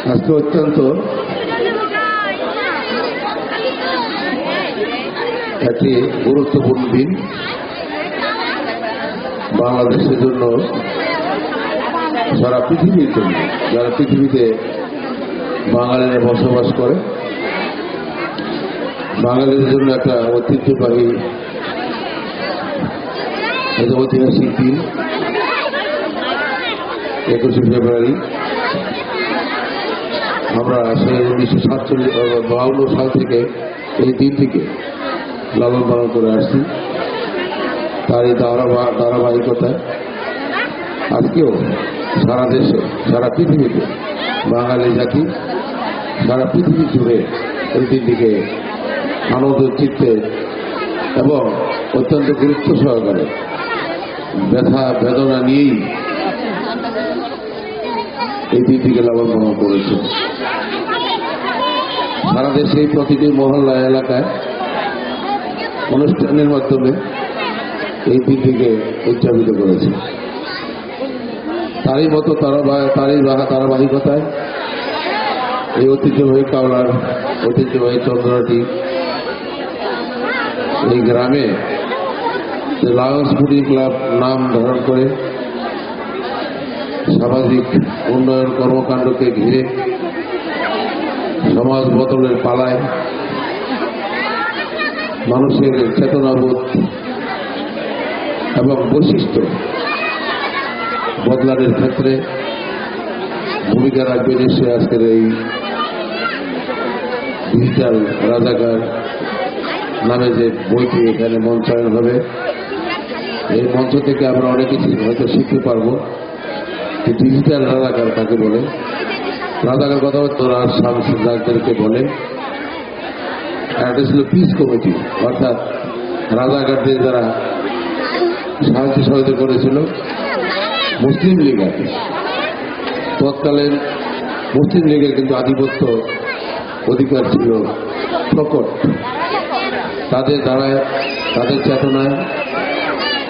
আজকে অত্যন্ত একটি গুরুত্বপূর্ণ দিন বাংলাদেশের জন্য, সারা পৃথিবীর জন্য। যারা পৃথিবীতে বাঙালিরা বসবাস করে, বাঙালিদের জন্য একটা ঐতিহ্যবাহী ঐতিহাসিক দিন 21শে ফেব্রুয়ারি। আমরা সেই 1952 সাল থেকে এই দিনটিকে লালন পালন করে আসছি। তার এই ধারাবাহিকতায় আজকেও সারা দেশে, সারা পৃথিবীতে বাঙালি জাতি সারা পৃথিবী জুড়ে এই দিনটিকে আনন্দ চিত্তে এবং অত্যন্ত গুরুত্ব সহকারে ব্যথা বেদনা নিয়েই এই দিনটিকে লালন পালন করেছে। সারা দেশে প্রতিটি মহল্লা এলাকায় অনুষ্ঠানের মাধ্যমে এই দিনটিকে উদযাপিত করেছে। তারই মতো ধারাবাহিকতায় এই ঐতিহ্যবাহী কাওলার ঐতিহ্যবাহী চন্দ্রাটি এই গ্রামে লায়ন্স ফুডিং ক্লাব নাম ধারণ করে সামাজিক উন্নয়ন কর্মকাণ্ডকে ঘিরে সমাজ বদলের পালায় মানুষের চেতনাবোধ এবং বৈশিষ্ট্য বদলানোর ক্ষেত্রে ভূমিকা রাখবে নিশ্চয়ই আজকের এই ডিজিটাল রাজাকার নামে যে বইটি এখানে মঞ্চায়ন হবে। এই মঞ্চ থেকে আমরা অনেক কিছু হয়তো শিখতে পারবো। ডিজিটাল রাজাকার কাকে বলে, রাজাকার কথা তোরা শামসুদ্দারদেরকে বলে। এটা ছিল পিস কমিটি, অর্থাৎ রাজাকারদের যারা সাহায্য সহযোগিতা করেছিল মুসলিম লীগ। তৎকালীন মুসলিম লীগের কিন্তু আধিপত্য অধিকার ছিল প্রকট। তাদের দ্বারায়, তাদের চেতনায়,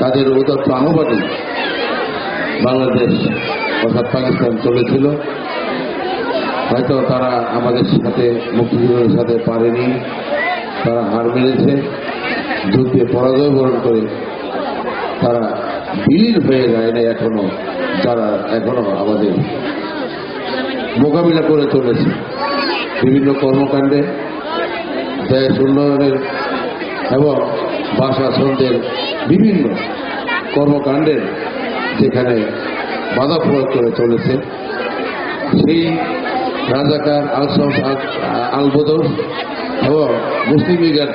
তাদের উদাত্ত আহ্বানে বাংলাদেশ অর্থাৎ পাকিস্তান চলেছিল। হয়তো তারা আমাদের সাথে, মুক্তিযুদ্ধের সাথে পারেনি, তারা হার মেরেছে, যুদ্ধে পরাজয় বরণ করে তারা বিলীন হয়ে যায় না এখনো, যারা এখনো আমাদের মোকাবিলা করে চলেছে বিভিন্ন কর্মকাণ্ডে, দেশ উন্নয়নের এবং ভাষা ছন্দের বিভিন্ন কর্মকাণ্ডের যেখানে বাধা প্রয়োগ করে চলেছে। সেই রাজাকার আলবদর এবং মুসলিম লীগের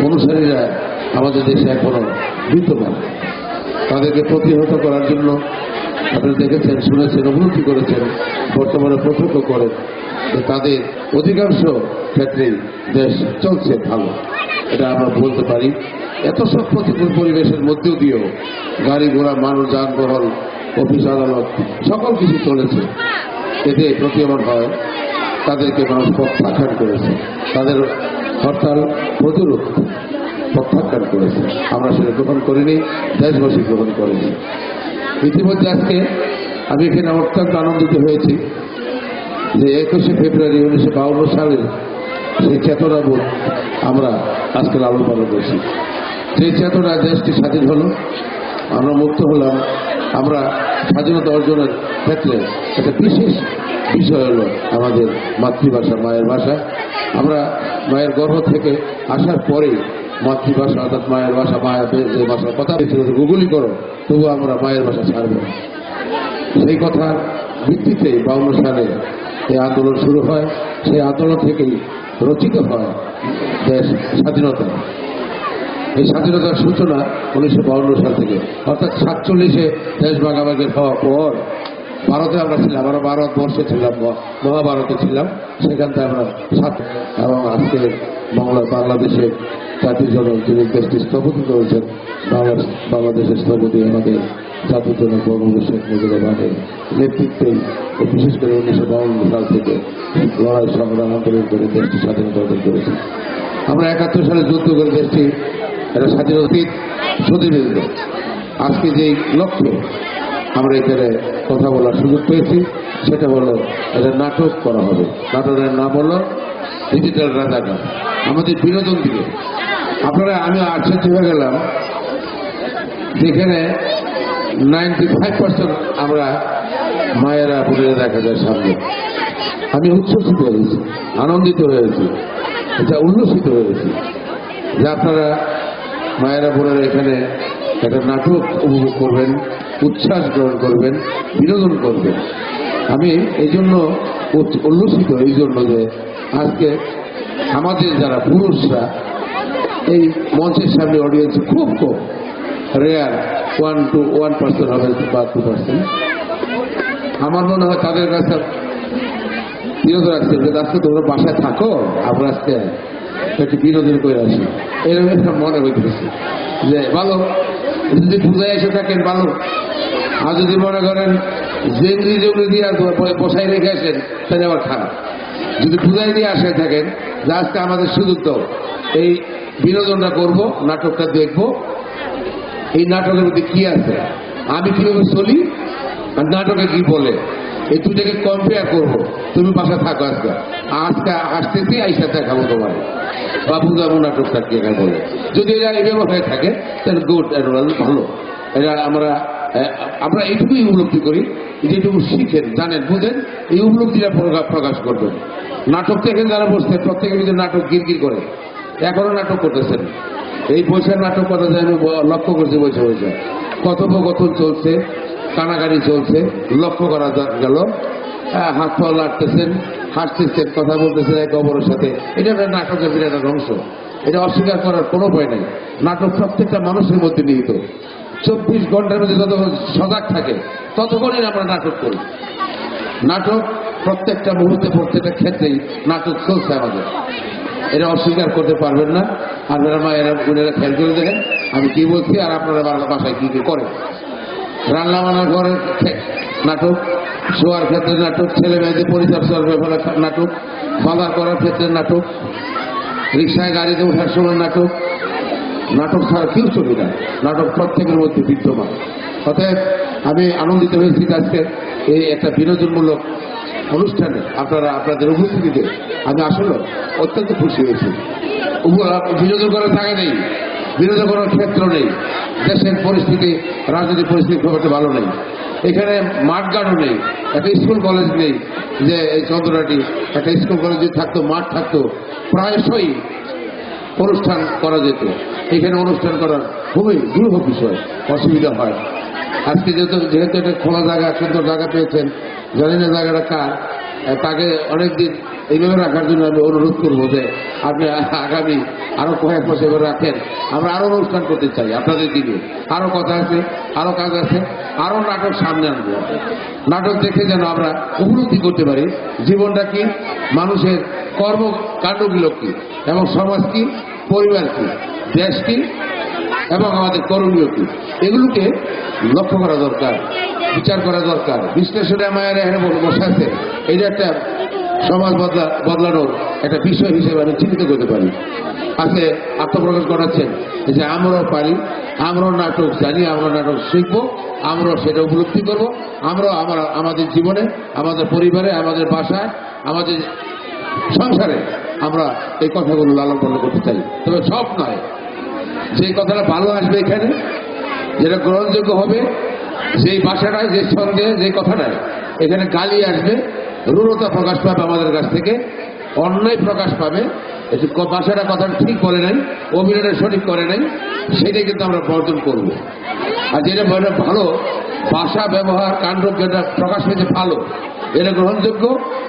অনুসারীরা আমাদের দেশে এখনো বিদ্যমান। তাদেরকে প্রতিহত করার জন্য আপনারা দেখেছেন, শুনেছেন, উপলব্ধি করেছেন, বর্তমানে প্রত্যক্ষ করেন যে তাদের অধিকাংশ ক্ষেত্রেই দেশ চলছে ভালো, এটা আমরা বলতে পারি। এত সব প্রতিকূল পরিবেশের মধ্যেও দিয়েও গাড়ি ঘোড়া, মানুষ, যানবাহন, অফিস আদালত সকল কিছু চলেছে। এতে প্রতীয়মান হয় তাদেরকে মানুষ প্রত্যাখ্যান করেছে, তাদের হরতাল প্রতিরোধ প্রত্যাখ্যান করেছে। আমরা সেটা গ্রহণ করিনি, দেশবাসী গ্রহণ করেনি। ইতিমধ্যে আজকে আমি এখানে অত্যন্ত আনন্দিত হয়েছি যে 21শে ফেব্রুয়ারি 1952 সালের সেই চেতনাবোধ আমরা আজকে লালন পালন করছি। সেই চেতনা দেশটি স্বাধীন হলো, আমরা মুক্ত হলাম। আমরা স্বাধীনতা অর্জনের ক্ষেত্রে একটা বিশেষ বিষয় হলো আমাদের মাতৃভাষা, মায়ের ভাষা। আমরা মায়ের গর্ভ থেকে আসার পরেই মাতৃভাষা অর্থাৎ মায়ের ভাষা, মায়ের যে ভাষার কথা গুগলি করো, তবু আমরা মায়ের ভাষা ছাড়ব। সেই কথার ভিত্তিতে 52 সালে এই আন্দোলন শুরু হয়। সেই আন্দোলন থেকেই রচিত হয় দেশ স্বাধীনতা। এই স্বাধীনতার সূচনা 1952 সাল থেকে, অর্থাৎ 47-এ দেশ ভাগাভাগি হওয়ার পর ভারতে আমরা ছিলাম, আমরা ভারতবর্ষে ছিলাম, মহাভারতে ছিলাম, সেখান থেকে আমরা এবং আজকে বাংলাদেশের জাতির জনক যিনি দেশটি স্থপতি করেছেন, বাংলাদেশের স্থপতি আমাদের জাতির জনক বঙ্গবন্ধু শেখ মুজিবুর রহমানের নেতৃত্বেই, বিশেষ করে 1952 সাল থেকে লড়াই সংগ্রাম আন্দোলন করে দেশটি স্বাধীনতা অর্জন করেছে। আমরা 71 সালে যুদ্ধ করে দেশটি একটা স্বাধীনতা সুদীর্ঘ। আজকে যে লক্ষ্য আমরা এখানে কথা বলার সুযোগ পেয়েছি, সেটা হলো এটা নাটক করা হবে। নাটকের নাম হলো ডিজিটাল রাজাকার। আমাদের বিনোদন দিকে আপনারা আমি আশ্চর্য হয়ে গেলাম, যেখানে 95% আমরা মায়েরা বোনেরা দেখা যায় সামনে। আমি উচ্ছ্বসিত হয়েছি, আনন্দিত হয়েছি, এটা উল্লসিত হয়েছি যে আপনারা মায়েরা বোনেরা এখানে একটা নাটক উপভোগ করবেন, উচ্ছ্বাস গ্রহণ করবেন, বিনোদন করবেন। আমি এই জন্য উল্লসিত, এই জন্য যে আজকে আমাদের যারা পুরুষরা এই মঞ্চের সামনে অডিয়েন্স খুব কম, রেয়ার 1% হবে বা 2%। আমার মনে হয় তাদের কাছে বিনোদন আসছে যে আজকে তোমরা বাসায় থাকো, আমরা আজকে একটু বিনোদন করে আসি, এরকম একটা মনে হইতেছে যে ভালো। যদি পূজায় এসে থাকেন ভালো, আর যদি মনে করেন জেংরি জঙ্গি দিয়ে বসাই রেখে আসেন তাহলে আবার খারাপ। যদি পূজায় দিয়ে আসে থাকেন যে আজকে আমাদের সুযোগ দাও, এই বিনোদনটা করব, নাটকটা দেখব, এই নাটকের মধ্যে কি আছে, আমি কিভাবে চলি আর নাটকে কি বলে, এই দুটাকে কম্পেয়ার করবো। তুমি বাসা থাকো, আজকে আজকে আসতেছি আইসা দেখাবো তোমার বাবু যাবো নাটকটা কি এখানে বলে। যদি এরা এভাবে হয়ে থাকে তাহলে গুড অ্যান্ড ভালো। এরা আমরা এইটুকুই উপলব্ধি করি, যেটুকু শিখেন, জানেন, বুঝেন, এই উপলব্ধিটা প্রকাশ করবেন। নাটক থেকে যারা বসছে প্রত্যেকে কিন্তু নাটক গিরগির করে, এখনো নাটক করতেছেন। এই বৈশাখ নাটক কথা যায় আমি লক্ষ্য করছি, বৈশাখ কথোপকথন চলছে, কানাকানি চলছে, লক্ষ্য করা গেল, হাত পা লাড়তেছেন, হাসতেছেন, কথা বলতেছেন একে অপরের সাথে। এটা একটা নাটকের বিরাট অংশ, এটা অস্বীকার করার কোনো উপায় নেই। নাটক প্রত্যেকটা মানুষের মধ্যে নিহিত। 24 ঘন্টার মধ্যে যতক্ষণ সজাগ থাকে ততক্ষণই আমরা নাটক করি। নাটক প্রত্যেকটা মুহূর্তে, প্রত্যেকটা ক্ষেত্রেই নাটক চলছে আমাদের, এটা অস্বীকার করতে পারবেন না। আর এরা বোনেরা খেয়াল করে দেখেন আমি কি বলছি আর আপনারা বাসায় কি কি করেন। রান্না বান্না করার নাটক, শোয়ার ক্ষেত্রে নাটক, ছেলে মেয়েদের পরিচর্যার ব্যাপারে নাটক, বাজার করার ক্ষেত্রে নাটক, রিক্সায় গাড়িতে ওঠার সময় নাটক। নাটক ছাড়া কেউ চলি না, নাটক প্রত্যেকের মধ্যে বিদ্যমান। অতএব আমি আনন্দিত হয়েছি আজকে এই একটা বিনোদনমূলক অনুষ্ঠানে আপনাদের উপস্থিতিতে আমি আসলে অত্যন্ত খুশি হয়েছি। বিনোদন করার জায়গা নেই, বিনোদন করার ক্ষেত্র নেই, দেশের পরিস্থিতি, রাজনৈতিক পরিস্থিতি খুব একটা ভালো নেই। এখানে মাঠঘাটও নেই, একটা স্কুল কলেজ নেই যে এই চন্দ্রনাটি একটা স্কুল কলেজ যদি থাকতো, মাঠ থাকতো, প্রায়শই অনুষ্ঠান করা যেত। এখানে অনুষ্ঠান করার খুবই দুরূহ বিষয়, অসুবিধা হয়। আজকে যেহেতু একটা খোলা জায়গা, সুন্দর জায়গা পেয়েছেন, জানি না জায়গাটা কার, তাকে অনেকদিন এইভাবে রাখার জন্য আমি অনুরোধ করবো যে আপনি আগামী আরো কয়েক বছর করে রাখেন। আমরা আরো অনুষ্ঠান করতে চাই আপনাদের দিকে, আরো কথা আছে, আরো কাজ আছে, আরো নাটক সামনে আনবো। নাটক দেখে যেন আমরা উপলব্ধি করতে পারি জীবনটা কি, মানুষের কর্মকাণ্ডগুলো কি, এবং সমাজ কি, পরিবার কি, দেশ কি, এবং আমাদের করণীয় কি, এগুলোকে লক্ষ্য করা দরকার, বিচার করা দরকার। বিশ্লেষণে মায়ের এখানে বসে আছে, এটা একটা সমাজ বদলানোর একটা বিষয় হিসেবে আমি চিন্তিত করতে পারি। আজকে আত্মপ্রকাশ করাচ্ছেন যে আমরাও পারি, আমরাও নাটক জানি, আমরা নাটক শিখবো, আমরাও সেটা উপলব্ধি করবো, আমরাও আমাদের জীবনে, আমাদের পরিবারে, আমাদের বাসায়, আমাদের সংসারে আমরা এই কথাগুলো লালন পালন করতে চাই। তবে সব নয়, যে কথাটা ভালো আসবে এখানে, যেটা গ্রহণযোগ্য হবে, যেই ভাষাটায়, যে ছন্দে, যে কথাটায় এখানে গালি আসবে, রূঢ়তা প্রকাশ পাবে আমাদের কাছ থেকে, অন্যায় প্রকাশ পাবে, ভাষাটা কথাটা ঠিক বলে নাই, অভিনয়টা সঠিক করে নাই, সেটাই কিন্তু আমরা বর্জন করব। আর যেটা ভালো ভাষা ব্যবহার কাণ্ড যেটা প্রকাশ পেয়েছে ভালো, এটা গ্রহণযোগ্য,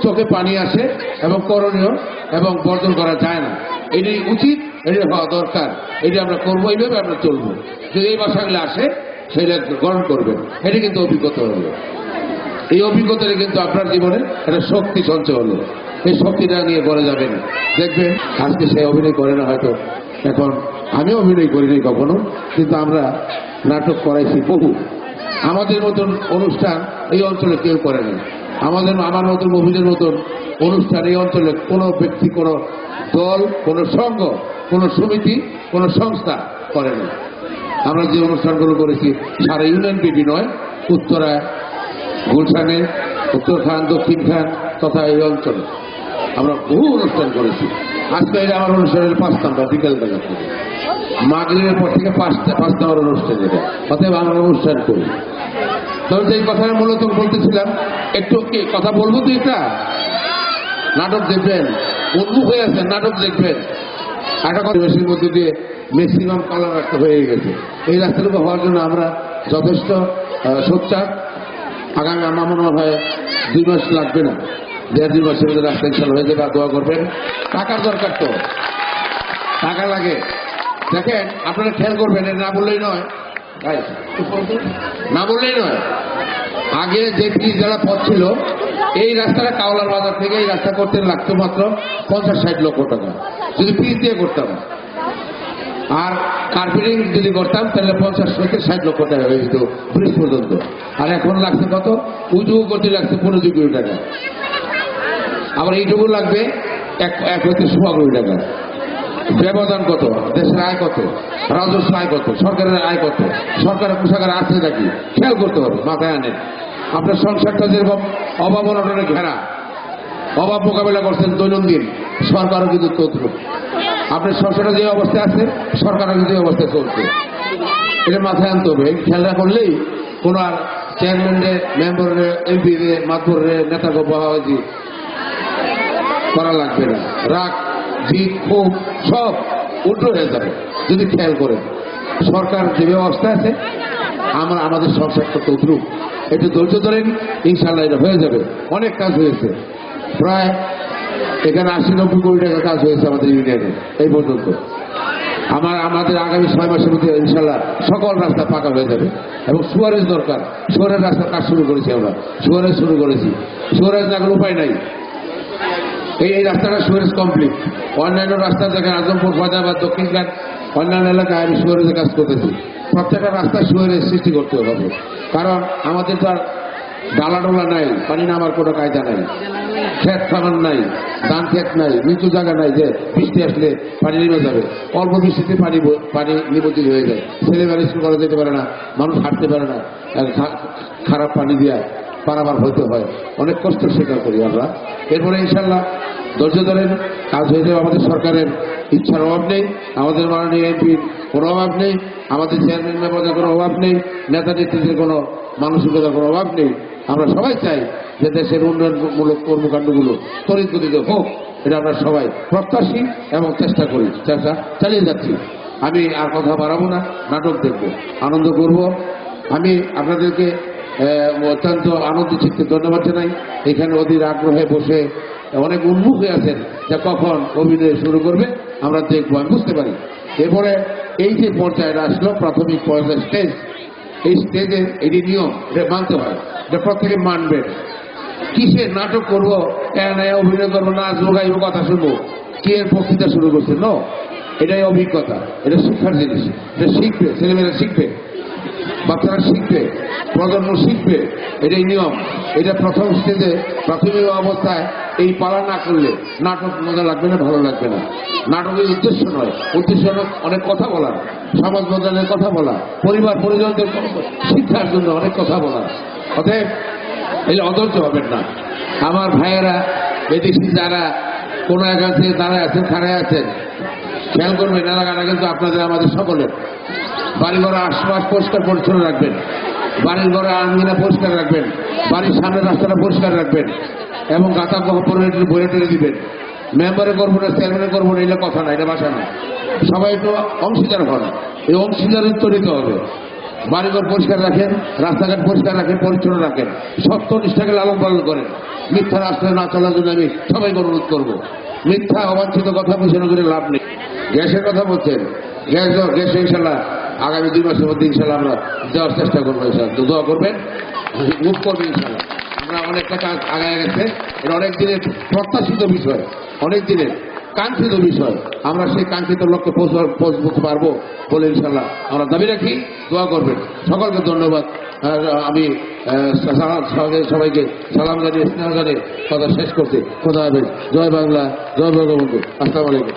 চোখে পানি আসে এবং করণীয় এবং বর্জন করা যায় না। এটাই উচিত, এটা হওয়া দরকার, এটা আমরা করবো, এইভাবে আমরা চলবো। যদি এই ভাষাগুলো আসে সেটা গ্রহণ করবেন, এটা কিন্তু অভিজ্ঞতা হলো। এই অভিজ্ঞতাটা কিন্তু আপনার জীবনে একটা শক্তি সঞ্চয় হলো, এই শক্তিটা নিয়ে করে যাবেন। দেখবেন আজকে সে অভিনয় করে না হয়তো, এখন আমি অভিনয় করিনি কখনো, কিন্তু আমরা নাটক করাইছি বহু। আমাদের মতন অনুষ্ঠান এই অঞ্চলে কেউ করে না, আমার মতন অভিনয়ের মতন অনুষ্ঠান এই অঞ্চলে কোনো ব্যক্তি, কোনো দল, কোনো সংঘ, কোনো সমিতি, কোনো সংস্থা করে না। আমরা যে অনুষ্ঠানগুলো করেছি সারা ইউনিয়ন বিবি নয়, উত্তরায়, গুলশানে, উত্তর খান, দক্ষিণ খান তথা এই অঞ্চলে আমরা বহু অনুষ্ঠান করেছি। আজকে এটা আমার অনুষ্ঠানের 5 নম্বর বিকেল বেলা থেকে, মাগরিবের পর থেকে 5 নম্বর অনুষ্ঠান এটা। অতএব আমরা অনুষ্ঠান করি। তবে যে কথাটা মূলত বলতেছিলাম, একটু কি কথা বলবো তো, একটা নাটক দেখবেন, উন্মুখ হয়ে আছেন, নাটক দেখবেন। একটা পরিবেশের মধ্যে দিয়ে ম্যাক্সিমাম কালার রাস্তা হয়ে গেছে। এই রাস্তাটুকু হওয়ার জন্য আমরা যথেষ্ট সোচ্চার। আগামী আমার মনে হয় 2 মাস লাগবে না, 1.5-2 মাসের মধ্যে রাস্তা ইনশাল্লাহ হয়ে যাবে। দোয়া করবেন। টাকার দরকার তো, টাকা লাগে। দেখেন আপনারা খেয়াল করবেন, না বললেই নয়, না বললেই নয়। আগে যে 30 জেলা পথ ছিল, এই রাস্তাটা কাওলার বাজার থেকে এই রাস্তা করতে লাগতো মাত্র 50-60 লক্ষ টাকা, যদি পিচ দিয়ে করতাম। আর কার্পেটিং যদি করতাম তাহলে 50-60 লক্ষ টাকা হয়ে যেত ব্রিজ পর্যন্ত। আর এখন লাগছে কত? উঁচু করতে লাগছে 15 কোটি টাকা। আবার এইটুকু লাগবে 1 হইতে 1.25 কোটি টাকা। ব্যবধান কত? দেশের আয় কত, রাজস্ব আয় কত, সরকারের আয় কত, সরকারের কোষাগার আছে নাকি খেয়াল করতে হবে, মাথায় আনে। আপনার সংসারটা যেরকম অভাব অনটনে ঘেরা, অভাব মোকাবেলা করছেন দৈনন্দিন, সরকারও কিন্তু তথ্য। আপনার সংসারটা যে অবস্থায় আছে, সরকারও কিন্তু এই অবস্থায় চলছে। এটা মাথায় আনতে হবে। খেয়াল করলেই কোনো আর চেয়ারম্যানের, মেম্বারের, এমপিদের, মাতবরের, নেতাকে বাহাবাজি করা লাগবে না। রাগ, জিদ, ক্ষোভ সব উল্টো হয়ে যাবে যদি খেয়াল করেন। সরকার যে ব্যবস্থা আছে, আমরা আমাদের সংসারটা তদ্রুপ। একটু ধৈর্য ধরেন, ইনশাল্লাহ এটা হয়ে যাবে। অনেক কাজ হয়েছে, প্রায় এখানে 80-90 কোটি টাকা কাজ হয়েছে আমাদের ইউনিয়নে এই পর্যন্ত। আমাদের আগামী 6 মাসের মধ্যে ইনশাল্লাহ সকল রাস্তা পাকা হয়ে যাবে। এবং সুয়ারেজ দরকার, সুয়ারের রাস্তার কাজ শুরু করেছি আমরা, সুয়ারেজ শুরু করেছি। সুয়ারেজ না গেলে উপায় নাই। এই রাস্তাটা সুয়ারেজ কমপ্লিট। অন্যান্য রাস্তা দেখেন আজমপুর, ফয়জাবাদ, দক্ষিণঘাট, অন্যান্য এলাকায় আমি সুয়ারেজের কাজ করতেছি। প্রত্যেকটা রাস্তায় সুয়ারেজ সৃষ্টি করতে হবে, কারণ আমাদের তো আর ডালাডোলা নাই, পানি নামার কোনো কায়দা নাই, ক্ষেত খামার নাই, ধান ক্ষেত নাই, নিচু জায়গা নাই যে বৃষ্টি আসলে পানি নেমে যাবে। অল্প বৃষ্টিতে পানি নিমজ্জিত হয়ে যায়। ছেলেমেয়েরা স্কুল করা যেতে পারে না, মানুষ হাঁটতে পারে না, খারাপ পানি দিয়া পারাবার হইতে হয়। অনেক কষ্ট স্বীকার করি আমরা। এরপরে ইনশাল্লাহ ধৈর্য ধরেন, কাজ হয়ে যাবে। আমাদের সরকারের ইচ্ছার অভাব নেই, আমাদের মাননীয় এমপির কোনো অভাব নেই, আমাদের চেয়ারম্যান মেম্বারের কোনো অভাব নেই, নেতা নেতৃত্বের কোনো মানসিকতার কোনো অভাব নেই। আমরা সবাই চাই যে দেশের উন্নয়নমূলক কর্মকাণ্ডগুলো ত্বরিত গতিতে হোক। এটা আমরা সবাই প্রত্যাশী এবং চেষ্টা করি, চেষ্টা চালিয়ে যাচ্ছি। আমি আর কথা বাড়াবো না, নাটক দেখব, আনন্দ করব। আমি আপনাদেরকে অত্যন্ত আনন্দ চিত্তে ধন্যবাদ জানাই। এখানে অধীর আগ্রহে বসে অনেক উন্মুখ হয়ে আছেন যে কখন অভিনয় শুরু করবে, আমরা দেখবো, আমি বুঝতে পারি। এরপরে এই যে পর্যায়ে আসলো, প্রাথমিক পর্যায়ে স্টেজ, এই স্টেজে এটি নিয়ম, এটা মানতে হয়, এটা প্রত্যেকে মানবেন। কিসের নাটক করবো, অভিনয় করবো, নাচবো, গাইবো, কথা শুনবো, কে এর বক্তৃতা শুরু করছে? ন, এটাই অভিজ্ঞতা, এটা শিক্ষার জিনিস। এটা শিখবে, ছেলেমেয়েরা শিখবে, বাচ্চারা শিখবে, প্রজন্ম শিখবে, এটাই নিয়ম। এটা প্রথম স্টেজে প্রাথমিক অবস্থায় এই পালা না করলে নাটক মজা লাগবে না, ভালো লাগবে না। নাটকের উদ্দেশ্য নয়, উদ্দেশ্য অনেক কথা বলা, সমাজ বদলের কথা বলা, পরিবার পরিজনদের শিক্ষার জন্য অনেক কথা বলা। অতএব এই অধৈর্য হবেন না আমার ভাইয়েরা, বিদেশি যারা কোনো এলাকা থেকে দাঁড়ায় আছেন, খাড়ায় আছেন, খেয়াল করবেন এলাকাটা কিন্তু আপনাদের আমাদের সকলের। বাড়িঘর আশপাশ পরিষ্কার পরিচ্ছন্ন রাখবেন, বাড়ির ঘরে আঙ্গিনা পরিষ্কার রাখবেন, বাড়ির সামনের রাস্তাটা পরিষ্কার রাখবেন এবং গাঁথা বইয়ে টেনে দিবেন। মেম্বারে করবো না, চেয়ারম্যানে করবো না, এটা কথা না, এটা বাসা না। সবাই একটু অংশীদার হন, এই অংশীদারিত্ব নিতে হবে। বাড়িঘর পরিষ্কার রাখেন, রাস্তাঘাট পরিষ্কার রাখেন, পরিচ্ছন্ন রাখেন, সত্য নিষ্ঠাকে লালন পালন করেন। মিথ্যা রাস্তায় না চলার জন্য আমি সবাইকে অনুরোধ করবো। মিথ্যা অবাঞ্ছিত কথা পিছনে করে লাভ নেই। গ্যাসের কথা বলছেন, গ্যাস ইনশাল্লাহ আগামী 2 মাসের মধ্যে ইনশাল্লাহ আমরা দেওয়ার চেষ্টা করবো। ইনশাল্লাহ দোয়া করবেন, মুখ করবেন ইনশাল্লাহ। আমরা অনেকটা কাজ আগায় গেছে, এটা অনেক দিনের প্রত্যাশিত বিষয়, অনেক দিনের কাঙ্ক্ষিত বিষয়। আমরা সেই কাঙ্ক্ষিত লক্ষ্যে পৌঁছতে পারবো বলে ইনশাল্লাহ আমরা দাবি রাখি। দোয়া করবেন। সকলকে ধন্যবাদ। আমি সবাইকে সালাম জানিয়ে, স্নেহ জানিয়ে কথা শেষ করতে, খোদা হাফেজ। জয় বাংলা, জয় বঙ্গবন্ধু। আসসালামু আলাইকুম।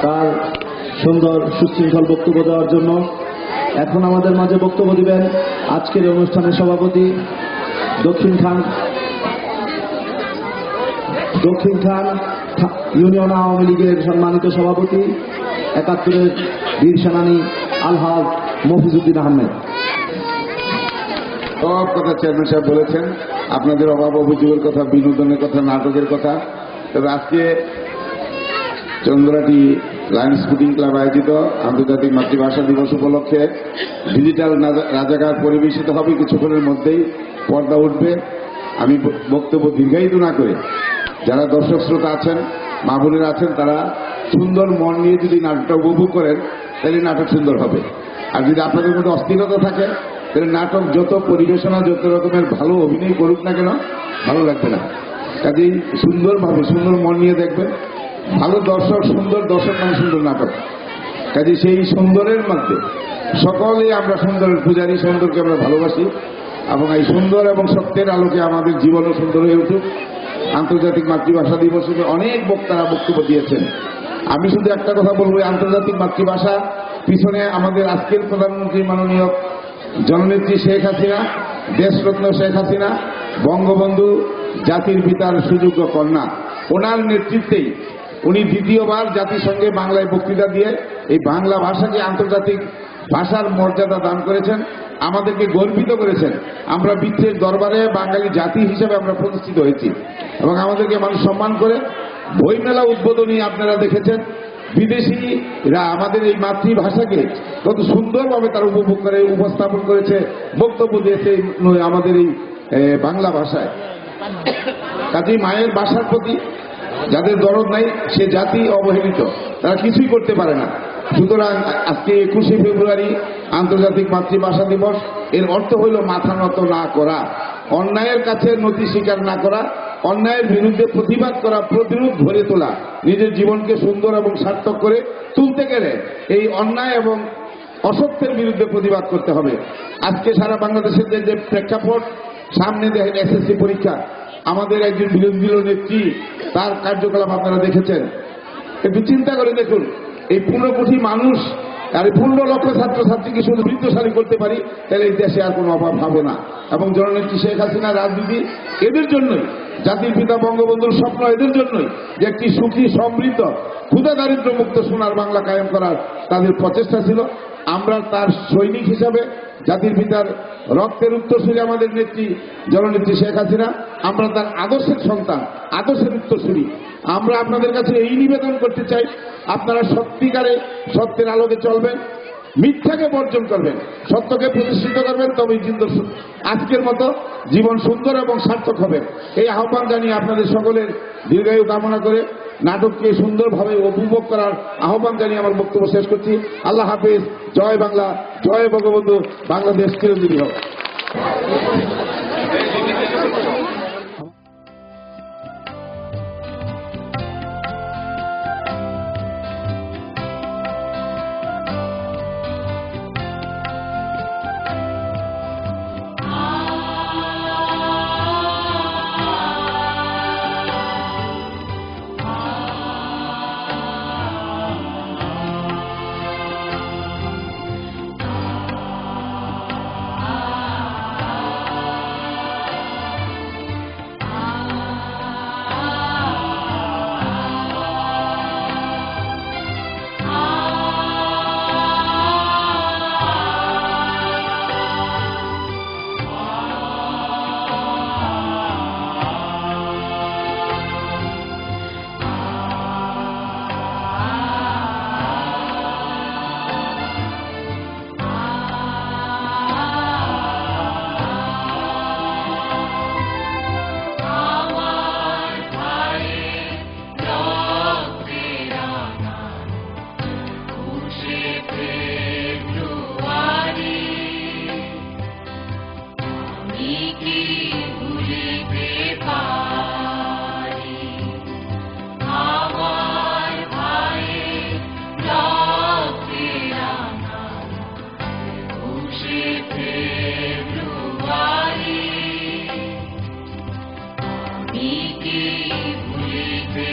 তার সুন্দর সুশৃঙ্খল বক্তব্য দেওয়ার জন্য এখন আমাদের মাঝে বক্তব্য দিবেন আজকের অনুষ্ঠানের সভাপতি দক্ষিণ খান ইউনিয়ন আওয়ামী লীগের সম্মানিত সভাপতি ৭১-এর বীর সেনানী আলহাজ মফিজউদ্দিন আহমেদ। সব কথা চেয়ারম্যান সাহেব বলেছেন, আপনাদের অভাব অভিযোগের কথা, বিনোদনের কথা, নাটকের কথা। তবে আজকে চন্দ্রাটি লায়ন্স স্পোর্টিং ক্লাব আয়োজিত আন্তর্জাতিক মাতৃভাষা দিবস উপলক্ষে ডিজিটাল রাজাকার পরিবেশিত হবে। কিছুক্ষণের মধ্যেই পর্দা উঠবে। আমি বক্তব্য দীর্ঘায়িত না করে যারা দর্শক শ্রোতা আছেন, মা বোনেরা আছেন, তারা সুন্দর মন নিয়ে যদি নাটকটা উপভোগ করেন তাহলে নাটক সুন্দর হবে। আর যদি আপনাদের মধ্যে অস্থিরতা থাকে তাহলে নাটক যত পরিবেশনা, যত রকমের ভালো অভিনয় করুক না কেন, ভালো লাগবে না। কাজেই সুন্দরভাবে সুন্দর মন নিয়ে দেখবেন। ভালো দর্শক, সুন্দর দর্শক মানে সুন্দর নাটক। কাজে সেই সুন্দরের মধ্যে সকলেই আমরা সুন্দরের পূজারী, সুন্দরকে আমরা ভালোবাসি এবং এই সুন্দর এবং সত্যের আলোকে আমাদের জীবনও সুন্দর হয়ে উঠুক। আন্তর্জাতিক মাতৃভাষা দিবসে অনেক বক্তারা বক্তব্য দিয়েছেন। আমি শুধু একটা কথা বলবো, আন্তর্জাতিক মাতৃভাষা পিছনে আমাদের আজকের প্রধানমন্ত্রী মাননীয় জননেত্রী শেখ হাসিনা, দেশরত্ন শেখ হাসিনা, বঙ্গবন্ধু জাতির পিতার সুযোগ্য কন্যা, ওনার নেতৃত্বেই উনি দ্বিতীয়বার জাতিসংঘে বাংলায় বক্তৃতা দিয়ে এই বাংলা ভাষাকে আন্তর্জাতিক ভাষার মর্যাদা দান করেছেন, আমাদেরকে গর্বিত করেছেন। আমরা বিশ্বের দরবারে বাঙালি জাতি হিসেবে আমরা প্রতিষ্ঠিত হয়েছি এবং আমাদেরকে মানুষ সম্মান করে। বইমেলা উদ্বোধনী আপনারা দেখেছেন, বিদেশিরা আমাদের এই মাতৃভাষাকে কত সুন্দরভাবে তারা উপভোগ করে, উপস্থাপন করেছে, বক্তব্য দিয়েছে আমাদের এই বাংলা ভাষায়। কাজেই মায়ের ভাষার প্রতি যাদের দরদ নাই সে জাতি অবহেলিত, তারা কিছুই করতে পারে না। সুতরাং আজকে ২১শে ফেব্রুয়ারি আন্তর্জাতিক মাতৃভাষা দিবস, এর অর্থ হইল মাথা নত না করা, অন্যায়ের কাছে নতি স্বীকার না করা, অন্যায়ের বিরুদ্ধে প্রতিবাদ করা, প্রতিরোধ গড়ে তোলা, নিজের জীবনকে সুন্দর এবং সার্থক করে তুলতে গেলে এই অন্যায় এবং অসত্যের বিরুদ্ধে প্রতিবাদ করতে হবে। আজকে সারা বাংলাদেশের যে প্রেক্ষাপট, সামনে দেখেন এসএসসি পরীক্ষা, আমাদের একজন বিরোধী নেত্রী, তার কার্যকলাপ আপনারা দেখেছেন। একটু চিন্তা করে দেখুন, এই ১৫ কোটি মানুষ আর ১৫ লক্ষ ছাত্রছাত্রীকে শুধু বৃত্তশালী করতে পারি, তাহলে এই দেশে আর কোনো অভাব হবে না। এবং জননেত্রী শেখ হাসিনার রাজনীতি এদের জন্যই, জাতির পিতা বঙ্গবন্ধুর স্বপ্ন এদের জন্যই যে একটি সুখী, সমৃদ্ধ, ক্ষুধা দারিদ্র মুক্ত সোনার বাংলা কায়েম করার তাদের প্রচেষ্টা ছিল। আমরা তার সৈনিক হিসাবে, জাতির পিতার রক্তের উত্তরসূরি আমাদের নেত্রী জননেত্রী শেখ হাসিনা, আমরা তার আদর্শের সন্তান, আদর্শের উত্তরসূরি। আমরা আপনাদের কাছে এই নিবেদন করতে চাই, আপনারা সত্যিকারে সত্যের আলোকে চলবেন, মিথ্যাকে বর্জন করবেন, সত্যকে প্রতিষ্ঠিত করবেন, তবেই আজকের মতো জীবন সুন্দর এবং সার্থক হবে। এই আহ্বান জানিয়ে আপনাদের সকলের দীর্ঘায়ু কামনা করে নাটককে সুন্দরভাবে উপভোগ করার আহ্বান জানিয়ে আমার বক্তব্য শেষ করছি। আল্লাহ হাফেজ। জয় বাংলা, জয় বঙ্গবন্ধু, বাংলাদেশ চিরঞ্জীবী হোক। ভুলিতে